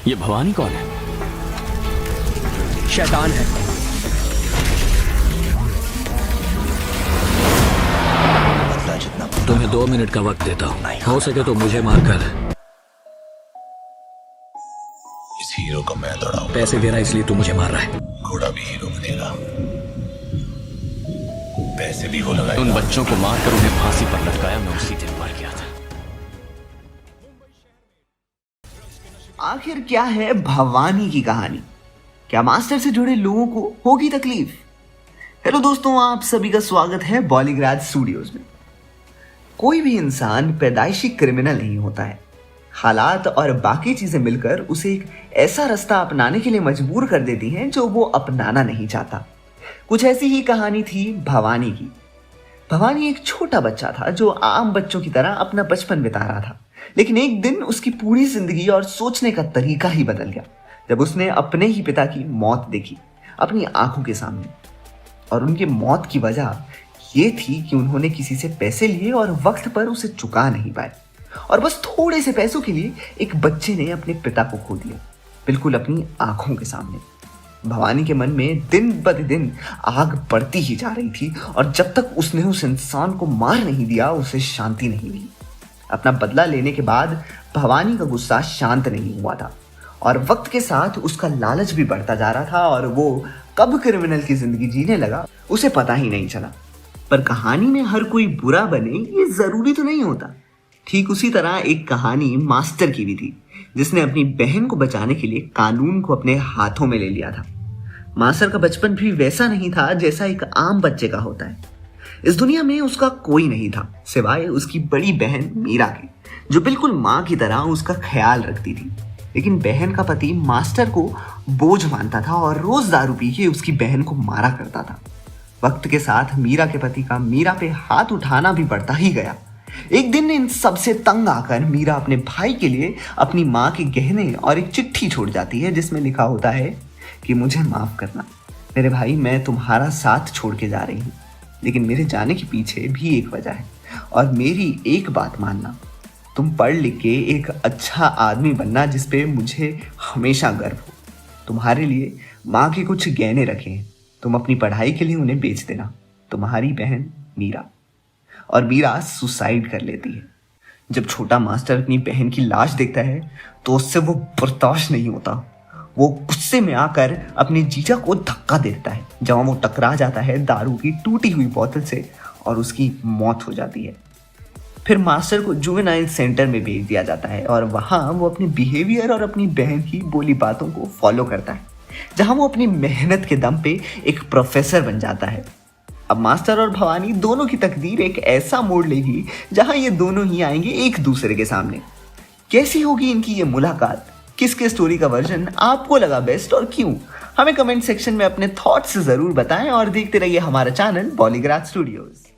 ये भवानी कौन है? शैतान है। तुम्हें 2 मिनट का वक्त देता हूँ, हो सके तो मुझे मारकर इस हीरो को मैं दौड़ाऊं। पैसे दे रहा है इसलिए तू मुझे मार रहा है। घोड़ा भी हीरो बनेगा, पैसे भी हो लगाएगा। उन बच्चों को मारकर उन्हें फांसी पर लटकाया, मैं उसी दिन मर गया था। आखिर क्या है भवानी की कहानी? क्या मास्टर से जुड़े लोगों को होगी तकलीफ? हेलो दोस्तों, आप सभी का स्वागत है बॉलीग्राज स्टूडियोज में। कोई भी इंसान पैदाइशी क्रिमिनल नहीं होता है। हालात और बाकी चीजें मिलकर उसे एक ऐसा रास्ता अपनाने के लिए मजबूर कर देती हैं जो वो अपनाना नहीं चाहता। कुछ ऐसी ही कहानी थी भवानी की। भवानी एक छोटा बच्चा था जो आम बच्चों की तरह अपना बचपन बिता रहा था, लेकिन एक दिन उसकी पूरी जिंदगी और सोचने का तरीका ही बदल गया जब उसने अपने ही पिता की मौत देखी अपनी आंखों के सामने। और उनकी मौत की वजह ये थी कि उन्होंने किसी से पैसे लिए और वक्त पर उसे चुका नहीं पाए, और बस थोड़े से पैसों के लिए एक बच्चे ने अपने पिता को खो दिया, बिल्कुल अपनी आंखों के सामने। भवानी के मन में दिन ब दिन आग बढ़ती ही जा रही थी, और जब तक उसने उस इंसान को मार नहीं दिया उसे शांति नहीं मिली। अपना बदला लेने के बाद भवानी का गुस्सा शांत नहीं हुआ था, और वक्त के साथ उसका लालच भी बढ़ता जा रहा था, और वो कब क्रिमिनल की जिंदगी जीने लगा उसे पता ही नहीं चला। पर कहानी में हर कोई बुरा बने ये जरूरी तो नहीं होता। ठीक उसी तरह एक कहानी मास्टर की भी थी, जिसने अपनी बहन को बचाने के लिए कानून को अपने हाथों में ले लिया था। मास्टर का बचपन भी वैसा नहीं था जैसा एक आम बच्चे का होता है। इस दुनिया में उसका कोई नहीं था सिवाय उसकी बड़ी बहन मीरा के, जो बिल्कुल माँ की तरह उसका ख्याल रखती थी। लेकिन बहन का पति मास्टर को बोझ मानता था और रोज दारू पी के उसकी बहन को मारा करता था। वक्त के साथ मीरा के पति का मीरा पे हाथ उठाना भी बढ़ता ही गया। एक दिन इन सबसे तंग आकर मीरा अपने भाई के लिए अपनी माँ के गहने और एक चिट्ठी छोड़ जाती है, जिसमें लिखा होता है कि मुझे माफ करना मेरे भाई, मैं तुम्हारा साथ छोड़ के जा रही हूँ, लेकिन मेरे जाने के पीछे भी एक वजह है, और मेरी एक बात मानना, तुम पढ़ लिख के एक अच्छा आदमी बनना जिस पे मुझे हमेशा गर्व हो। तुम्हारे लिए माँ के कुछ गहने रखे हैं, तुम अपनी पढ़ाई के लिए उन्हें बेच देना। तुम्हारी बहन मीरा। और मीरा सुसाइड कर लेती है। जब छोटा मास्टर अपनी बहन की लाश देखता है तो उससे वो बर्दाश्त नहीं होता। वो गुस्से में आकर अपने जीजा को धक्का देता है, जहाँ वो टकरा जाता है दारू की टूटी हुई बोतल से, और उसकी मौत हो जाती है। फिर मास्टर को जुवेनाइल सेंटर में भेज दिया जाता है, और वहाँ वो अपनी बिहेवियर और अपनी बहन की बोली बातों को फॉलो करता है, जहाँ वो अपनी मेहनत के दम पे एक प्रोफेसर बन जाता है। अब मास्टर और भवानी दोनों की तकदीर एक ऐसा मोड़ लेगी जहां ये दोनों ही आएंगे एक दूसरे के सामने। कैसी होगी इनकी ये मुलाकात? किसके स्टोरी का वर्जन आपको लगा बेस्ट और क्यों? हमें कमेंट सेक्शन में अपने थॉट्स जरूर बताएं, और देखते रहिए हमारा चैनल बॉलीग्राज स्टूडियोज।